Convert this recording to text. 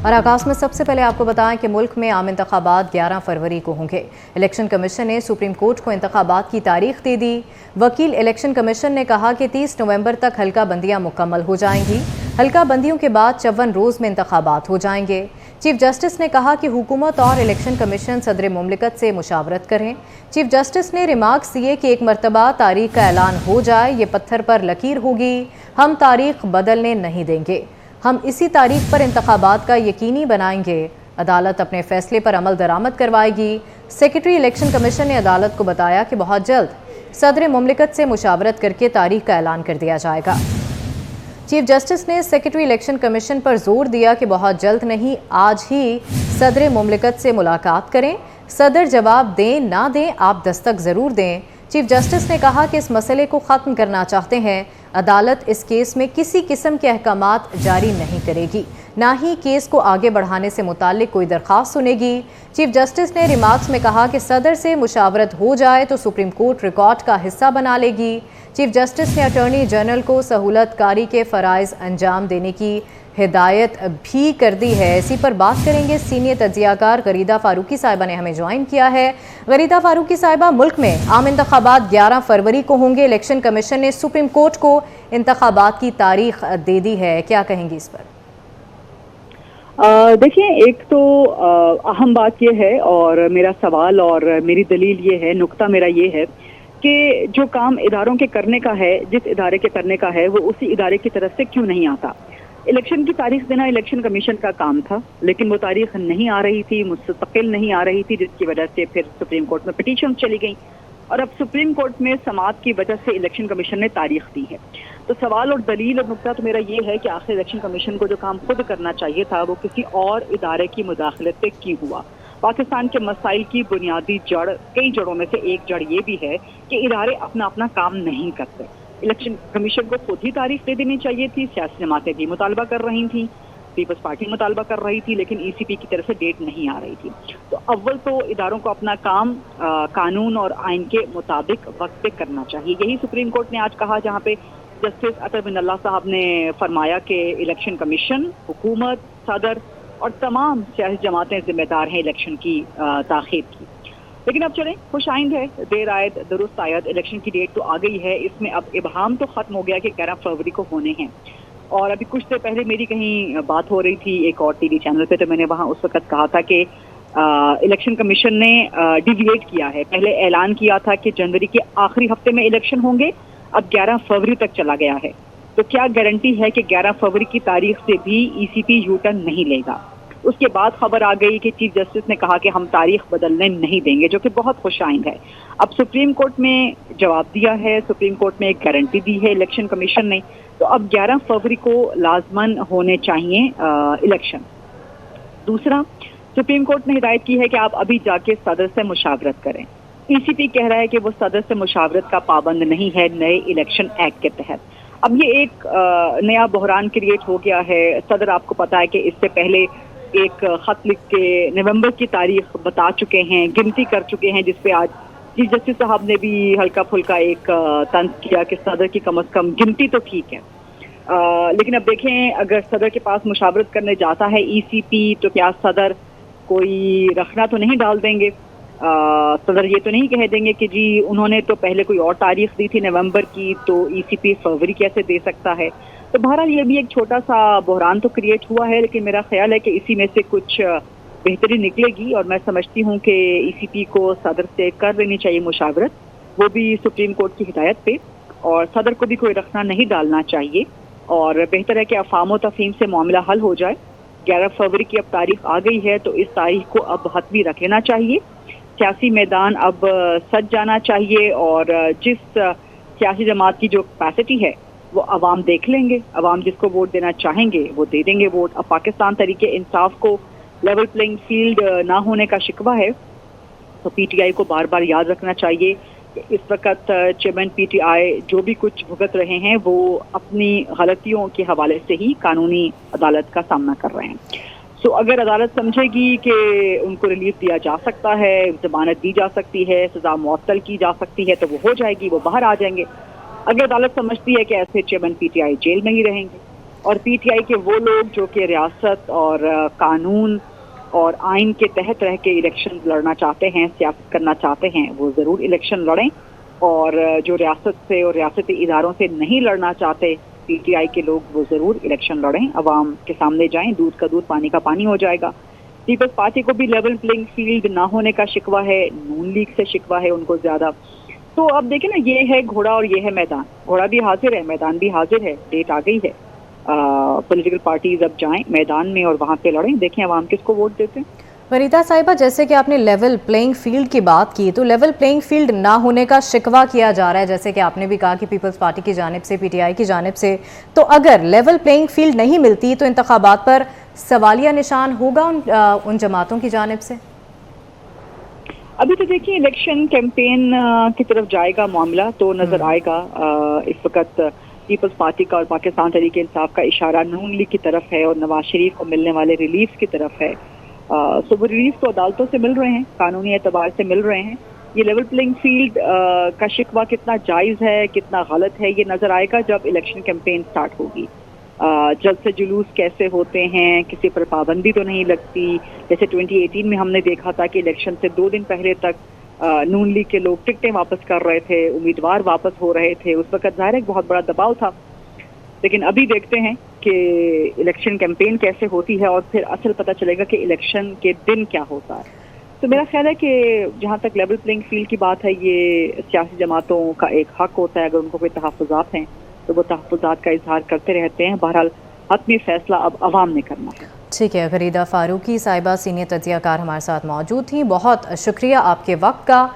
और आगाज में सबसे पहले आपको बताएं कि मुल्क में आम इंतखाबात 11 फरवरी को होंगे। इलेक्शन कमीशन ने सुप्रीम कोर्ट को इंतखाबात की तारीख दे दी। वकील इलेक्शन कमीशन ने कहा कि 30 नवंबर तक हल्का बंदियां मुकम्मल हो जाएंगी। हल्का बंदियों के बाद 54 रोज में इंतखाबात हो जाएंगे। चीफ जस्टिस ने कहा कि हुकूमत और इलेक्शन कमीशन सदर मुमलिकत से मुशावरत करें। चीफ जस्टिस ने रिमार्क्स दिए कि एक मरतबा तारीख का ऐलान हो जाए ये पत्थर पर लकीर होगी, हम तारीख बदलने नहीं देंगे, हम इसी तारीख पर इंतखाबात का यकीनी बनाएंगे। अदालत अपने फैसले पर अमल दरामद करवाएगी। सेक्रेटरी इलेक्शन कमीशन ने अदालत को बताया कि बहुत जल्द सदर मुमलिकत से मुशावरत करके तारीख का ऐलान कर दिया जाएगा। चीफ जस्टिस ने सेक्रेटरी इलेक्शन कमीशन पर जोर दिया कि बहुत जल्द नहीं, आज ही सदर मुमलिकत से मुलाकात करें। सदर जवाब दें ना दें, आप दस्तक ज़रूर दें। चीफ जस्टिस ने कहा कि इस मसले को ख़त्म करना चाहते हैं। अदालत इस केस में किसी किस्म के अहकामात जारी नहीं करेगी, ना ही केस को आगे बढ़ाने से मुताल्लिक कोई दरख्वास्त सुनेगी। चीफ जस्टिस ने रिमार्क्स में कहा कि सदर से मुशावरत हो जाए तो सुप्रीम कोर्ट रिकॉर्ड का हिस्सा बना लेगी। चीफ जस्टिस ने अटॉर्नी जनरल को सहूलतकारी के फ़राइज़ अंजाम देने की हिदायत भी कर दी है। इसी पर बात करेंगे। सीनियर तज्ज़ियाकार गरीदा फारूकी साहिबा ने हमें ज्वाइन किया है। गरीदा फारूकी साहिबा, मुल्क में आम इंतखाबात 11 फरवरी को होंगे। इलेक्शन कमीशन ने सुप्रीम कोर्ट को इंतखाबात की तारीख दे दी है, क्या कहेंगी इस पर? देखिए, एक तो अहम बात यह है और मेरा सवाल और मेरी दलील ये है, नुक्ता मेरा ये है कि जो काम इदारों के करने का है, जिस इदारे के करने का है, वो उसी इदारे की तरफ से क्यों नहीं आता। इलेक्शन की तारीख देना इलेक्शन कमीशन का काम था, लेकिन वो तारीख नहीं आ रही थी, मुस्तकिल नहीं आ रही थी, जिसकी वजह से फिर सुप्रीम कोर्ट में पिटीशन चली गई और अब सुप्रीम कोर्ट में समाअत की वजह से इलेक्शन कमीशन ने तारीख दी है। तो सवाल और दलील और नुक्ता तो मेरा ये है कि आखिर इलेक्शन कमीशन को जो काम खुद करना चाहिए था वो किसी और इदारे की मुदाखलत से क्यों हुआ। पाकिस्तान के मसाइल की बुनियादी जड़, कई जड़ों में से एक जड़ ये भी है कि इदारे अपना अपना काम नहीं करते। इलेक्शन कमीशन को खुद ही तारीख दे देनी चाहिए थी। सियासी जमातें भी मुतालबा कर रही थी, पीपल्स पार्टी मुतालबा कर रही थी, लेकिन ईसीपी की तरफ से डेट नहीं आ रही थी। तो अव्वल तो इदारों को अपना काम कानून और आइन के मुताबिक वक्त पे करना चाहिए। यही सुप्रीम कोर्ट ने आज कहा, जहाँ पे जस्टिस अतर बिन अल्लाह साहब ने फरमाया कि इलेक्शन कमीशन, हुकूमत, सदर और तमाम सियासी जमातें जिम्मेदार हैं इलेक्शन की ताख़ीर की। लेकिन अब चलें, खुश आइंद है, देर आयत दुरुस्त आयत। इलेक्शन की डेट तो आ गई है, इसमें अब इबहाम तो ख़त्म हो गया कि 11 फरवरी को होने हैं। और अभी कुछ देर पहले मेरी कहीं बात हो रही थी एक और टीवी चैनल पे, तो मैंने वहाँ उस वक्त कहा था कि इलेक्शन कमीशन ने डिविएट किया है। पहले ऐलान किया था कि जनवरी के आखिरी हफ्ते में इलेक्शन होंगे, अब 11 फरवरी तक चला गया है। तो क्या गारंटी है कि 11 फरवरी की तारीख से भी ईसीपी यू टर्न नहीं लेगा। उसके बाद खबर आ गई कि चीफ जस्टिस ने कहा कि हम तारीख बदलने नहीं देंगे, जो कि बहुत खुशाइंद है। अब सुप्रीम कोर्ट में जवाब दिया है, सुप्रीम कोर्ट में एक गारंटी दी है इलेक्शन कमीशन ने, तो अब 11 फरवरी को लाजमन होने चाहिए इलेक्शन। दूसरा, सुप्रीम कोर्ट ने हिदायत की है कि आप अभी जाके सदर से मुशावरत करें। ईसीपी कह रहा है कि वो सदर से मुशावरत का पाबंद नहीं है नए इलेक्शन एक्ट के तहत। अब ये एक नया बहरान क्रिएट हो गया है। सदर, आपको पता है कि इससे पहले एक खत लिख के नवंबर की तारीख बता चुके हैं, गिनती कर चुके हैं, जिसपे आज चीफ जस्टिस साहब ने भी हल्का फुल्का एक तंज किया कि सदर की कम से कम गिनती तो ठीक है। लेकिन अब देखें, अगर सदर के पास मुशावरत करने जाता है ईसीपी, तो क्या सदर कोई रखना तो नहीं डाल देंगे। सदर ये तो नहीं कह देंगे कि जी उन्होंने तो पहले कोई और तारीख दी थी नवंबर की, तो ईसीपी फरवरी कैसे दे सकता है। तो बहरहाल ये भी एक छोटा सा बहरान तो क्रिएट हुआ है, लेकिन मेरा ख्याल है कि इसी में से कुछ बेहतरी निकलेगी और मैं समझती हूँ कि ईसीपी को सदर से कर लेनी चाहिए मुशावरत, वो भी सुप्रीम कोर्ट की हिदायत पे, और सदर को भी कोई रखना नहीं डालना चाहिए। और बेहतर है कि अफाम तफहीम से मामला हल हो जाए। 11 फरवरी की अब तारीख आ गई है, तो इस तारीख को अब हतमी रख लेना चाहिए। सियासी मैदान अब सज जाना चाहिए और जिस सियासी जमात की जो कैपेसिटी है वो अवाम देख लेंगे। अवाम जिसको वोट देना चाहेंगे वो दे देंगे वोट। अब पाकिस्तान तरीके इंसाफ को लेवल प्लेइंग फील्ड ना होने का शिकवा है, तो पीटीआई को बार बार याद रखना चाहिए कि इस वक्त चेयरमैन पीटीआई जो भी कुछ भुगत रहे हैं वो अपनी गलतियों के हवाले से ही कानूनी अदालत का सामना कर रहे हैं। सो अगर अदालत समझेगी कि उनको रिलीफ दिया जा सकता है, जमानत दी जा सकती है, सजा मुअत्तल की जा सकती है, तो वो हो जाएगी, वो बाहर आ जाएंगे। अगर अदालत समझती है कि ऐसे चेयरमैन पीटीआई जेल में ही रहेंगे اور پی ٹی آئی کے وہ لوگ جو کہ ریاست اور قانون اور آئین کے تحت رہ کے الیکشن لڑنا چاہتے ہیں، سیاست کرنا چاہتے ہیں، وہ ضرور الیکشن لڑیں، اور جو ریاست سے اور ریاستی اداروں سے نہیں لڑنا چاہتے پی ٹی آئی کے لوگ، وہ ضرور الیکشن لڑیں، عوام کے سامنے جائیں، دودھ کا دودھ پانی کا پانی ہو جائے گا۔ پیپلز پارٹی کو بھی لیول پلینگ فیلڈ نہ ہونے کا شکوہ ہے، نون لیگ سے شکوہ ہے ان کو زیادہ۔ تو اب دیکھیں نا، یہ ہے گھوڑا اور یہ ہے میدان، گھوڑا بھی حاضر ہے، میدان بھی حاضر ہے، ڈیٹ آ گئی ہے، پولیٹیکل پارٹیز اب جائیں میدان میں اور وہاں پہ لڑیں، دیکھیں عوام کس کو ووٹ دیتے ہیں۔ وریتا صاحبہ، جیسے کہ آپ نے لیول پلینگ فیلڈ کی بات کی، تو لیول پلینگ فیلڈ نہ ہونے کا شکوہ کیا جا رہا ہے، جیسے کہ آپ نے بھی کہا کہ پیپلز پارٹی کی جانب سے، پی ٹی آئی کی جانب سے، تو اگر لیول پلینگ فیلڈ نہیں ملتی تو انتخابات پر سوالیہ نشان ہوگا ان جماعتوں کی جانب سے؟ ابھی تو دیکھیں الیکشن کیمپین کی طرف جائے گا معاملہ تو نظر آئے گا۔ اس وقت پیپلز پارٹی کا اور پاکستان تحریک انصاف کا اشارہ نون لیگ کی طرف ہے اور نواز شریف کو ملنے والے ریلیف کی طرف ہے۔ سو وہ ریلیف تو عدالتوں سے مل رہے ہیں، قانونی اعتبار سے مل رہے ہیں۔ یہ لیول پلینگ فیلڈ کا شکوہ کتنا جائز ہے، کتنا غلط ہے، یہ نظر آئے گا جب الیکشن کیمپین سٹارٹ ہوگی۔ جلد سے جلوس کیسے ہوتے ہیں، کسی پر پابندی تو نہیں لگتی، جیسے 2018 میں ہم نے دیکھا تھا کہ الیکشن سے 2 دن پہلے تک نون لیگ کے لوگ ٹکٹیں واپس کر رہے تھے، امیدوار واپس ہو رہے تھے، اس وقت ظاہر ایک بہت بڑا دباؤ تھا۔ لیکن ابھی دیکھتے ہیں کہ الیکشن کیمپین کیسے ہوتی ہے اور پھر اصل پتہ چلے گا کہ الیکشن کے دن کیا ہوتا ہے۔ تو میرا خیال ہے کہ جہاں تک لیول پلینگ فیلڈ کی بات ہے، یہ سیاسی جماعتوں کا ایک حق ہوتا ہے، اگر ان کو کوئی تحفظات ہیں تو وہ تحفظات کا اظہار کرتے رہتے ہیں۔ بہرحال حتمی فیصلہ اب عوام نے کرنا ہے۔ ٹھیک ہے، غریدہ فاروقی صاحبہ سینئر تجزیہ کار ہمارے ساتھ موجود تھیں، بہت شکریہ آپ کے وقت کا۔